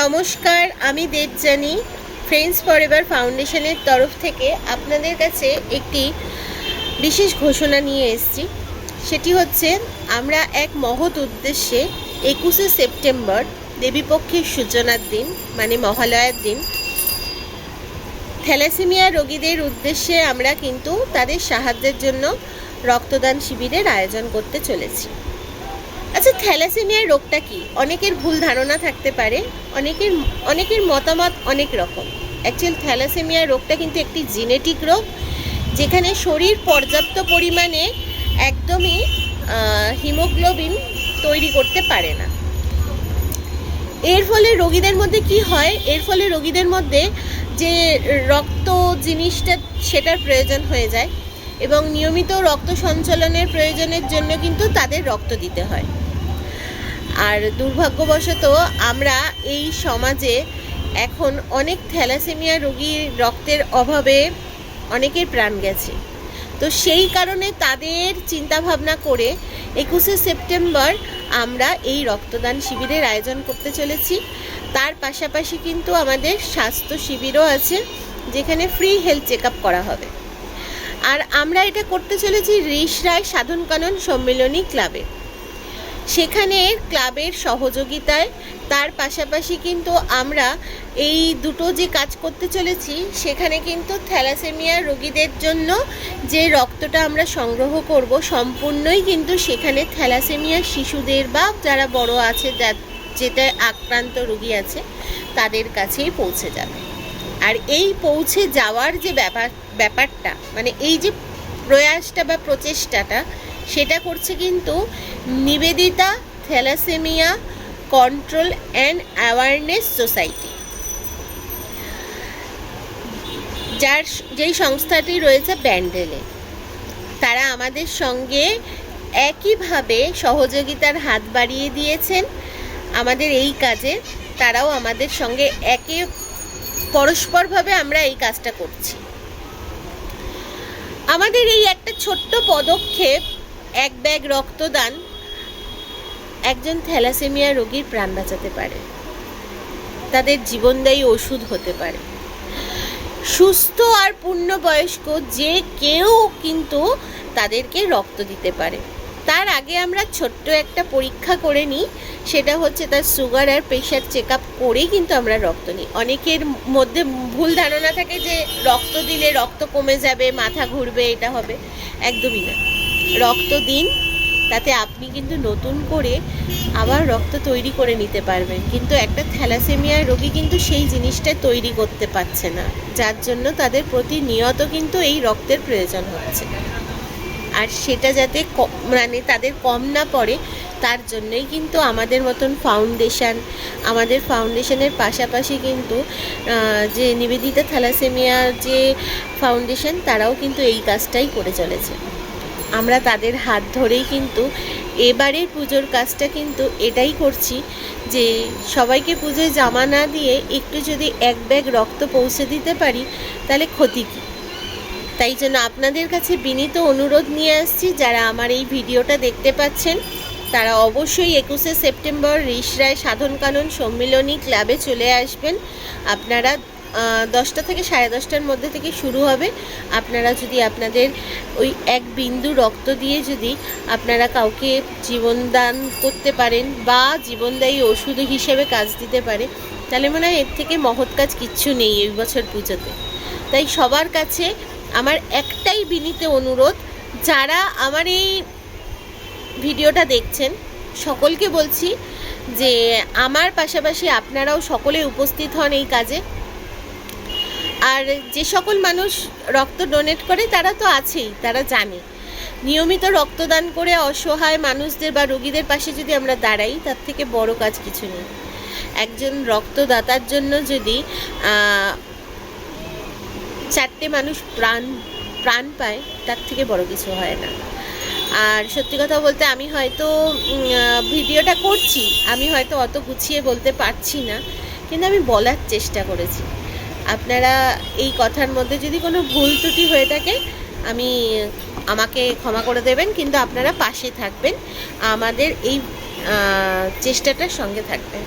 নমস্কার, আমি Debjani friends forever ফাউন্ডেশনের তরফ থেকে আপনাদের কাছে একটি বিশেষ ঘোষণা নিয়ে এসেছি। সেটি হচ্ছে, আমরা এক মহৎ উদ্দেশ্যে 21শে সেপ্টেম্বর দেবীপক্ষের সূচনার দিন মানে মহালয়ার দিন থ্যালাসেমিয়া রোগীদের উদ্দেশ্যে আমরা কিন্তু তাদের সাহায্যের জন্য রক্তদান শিবিরের আয়োজন করতে চলেছি। আচ্ছা, থ্যালাসেমিয়া রোগটা কি? অনেকের ভুল ধারণা থাকতে পারে, অনেকের মতামত অনেক রকম। অ্যাকচুয়াল থ্যালাসেমিয়া রোগটা কিন্তু একটি জেনেটিক রোগ, যেখানে শরীর পর্যাপ্ত পরিমাণে একদমই হিমোগ্লোবিন তৈরি করতে পারে না। এর ফলে রোগীদের মধ্যে কি হয়? এর ফলে রোগীদের মধ্যে যে রক্ত জিনিসটা সেটার প্রয়োজন হয়ে যায় এবং নিয়মিত রক্ত সঞ্চালনের প্রয়োজনের জন্য কিন্তু তাদের রক্ত দিতে হয়। আর দুর্ভাগ্যবশত আমরা এই সমাজে এখন অনেক থ্যালাসেমিয়া রোগীর রক্তের অভাবে অনেকের প্রাণ গেছে। তো সেই কারণে তাদের চিন্তাভাবনা করে 21শে সেপ্টেম্বর আমরা এই রক্তদান শিবিরের আয়োজন করতে চলেছি। তার পাশাপাশি কিন্তু আমাদের স্বাস্থ্য শিবিরও আছে, যেখানে ফ্রি হেলথ চেক আপ করা হবে। আর আমরা এটা করতে চলেছি ঋষরায় সাধন কানন সম্মিলনী ক্লাবে। সেখানে ক্লাবের সহযোগিতায়, তার পাশাপাশি কিন্তু আমরা এই দুটো যে কাজ করতে চলেছি, সেখানে কিন্তু থ্যালাসেমিয়া রোগীদের জন্য যে রক্তটা আমরা সংগ্রহ করব সম্পূর্ণই কিন্তু সেখানে থ্যালাসেমিয়া শিশুদের বা যারা বড় আছে, যেটা আক্রান্ত রোগী আছে তাদের কাছেই পৌঁছে যাবে। আর এই পৌঁছে যাওয়ার যে ব্যাপারটা মানে এই যে প্রয়াসটা বা প্রচেষ্টাটা, সেটা করছে কিন্তু Nivedita thalassaemia control and awareness society, যেই সংস্থাটি রয়েছে ব্যান্ডেলে। তারা আমাদের সঙ্গে একইভাবে সহযোগিতার হাত বাড়িয়ে দিয়েছেন আমাদের এই কাজে। তারাও আমাদের সঙ্গে পরস্পরভাবে আমরা এই কাজটা করছি। আমাদের এই একটা ছোট্ট পদক্ষেপ, এক ব্যাগ রক্তদান, একজন থ্যালাসেমিয়া রোগীর প্রাণ বাঁচাতে পারে, তাদের জীবনদায়ী ওষুধ হতে পারে। সুস্থ আর পূর্ণবয়স্ক যে কেউ কিন্তু তাদেরকে রক্ত দিতে পারে। তার আগে আমরা ছোট্ট একটা পরীক্ষা করে নিই, সেটা হচ্ছে তার সুগার আর প্রেশার চেক আপ করেই কিন্তু আমরা রক্ত নিই। অনেকের মধ্যে ভুল ধারণা থাকে যে রক্ত দিলে রক্ত কমে যাবে, মাথা ঘুরবে, এটা হবে। একদমই না। রক্ত দিন, তাতে আপনি কিন্তু নতুন করে আবার রক্ত তৈরি করে নিতে পারবেন। কিন্তু একটা থ্যালাসেমিয়া রোগী কিন্তু সেই জিনিসটা তৈরি করতে পারছে না, যার জন্য তাদের প্রতিনিয়ত কিন্তু এই রক্তের প্রয়োজন হচ্ছে। আর সেটা যাতে মানে তাদের কম না পড়ে, তার জন্যই কিন্তু আমাদের মতন আমাদের ফাউন্ডেশনের পাশাপাশি কিন্তু যে নিবেদিতা থ্যালাসেমিয়া যে ফাউন্ডেশন, তারাও কিন্তু এই কাজটাই করে চলেছে। আমরা তাদের হাত ধরেই কিন্তু এবারের পুজোর কাজটা কিন্তু এটাই করছি যে সবাইকে পুজোয় জামা না দিয়ে একটু যদি এক ব্যাগ রক্ত পৌঁছে দিতে পারি, তাহলে ক্ষতি কী? তাই জন্য আপনাদের কাছে বিনীত অনুরোধ নিয়ে আসছি, যারা আমার এই ভিডিওটা দেখতে পাচ্ছেন তারা অবশ্যই 21শে সেপ্টেম্বর ঋষরায় সাধন কানন সম্মিলনী ক্লাবে চলে আসবেন। আপনারা 10টা থেকে 10:30টার মধ্যে থেকে শুরু হবে। আপনারা যদি আপনাদের ওই এক বিন্দু রক্ত দিয়ে যদি আপনারা কাউকে জীবনদান করতে পারেন বা জীবনদায়ী ওষুধ হিসেবে কাজ দিতে পারে, তাহলে মনে হয় এর থেকে মহৎ কাজ কিচ্ছু নেই এই বছর পুজোতে। তাই সবার কাছে আমার একটাই বিনীত অনুরোধ, যারা আমার এই ভিডিওটা দেখছেন সকলকে বলছি যে আমার পাশাপাশি আপনারাও সকলে উপস্থিত হন এই কাজে। আর যে সকল মানুষ রক্ত ডোনেট করে তারা তো আছেই, তারা জানে। নিয়মিত রক্তদান করে অসহায় মানুষদের বা রোগীদের পাশে যদি আমরা দাঁড়াই, তার থেকে বড় কাজ কিছু নেই। একজন রক্তদাতার জন্য যদি 4টে মানুষ প্রাণ পায়, তার থেকে বড় কিছু হয় না। আর সত্যি কথা বলতে, আমি হয়তো ভিডিওটা করছি, আমি হয়তো অত গুছিয়ে বলতে পারছি না, কিন্তু আমি বলার চেষ্টা করেছি। আপনারা এই কথার মধ্যে যদি কোনো ভুল ত্রুটি হয়ে থাকে, আমাকে ক্ষমা করে দেবেন, কিন্তু আপনারা পাশে থাকবেন, আমাদের এই চেষ্টাটার সঙ্গে থাকবেন।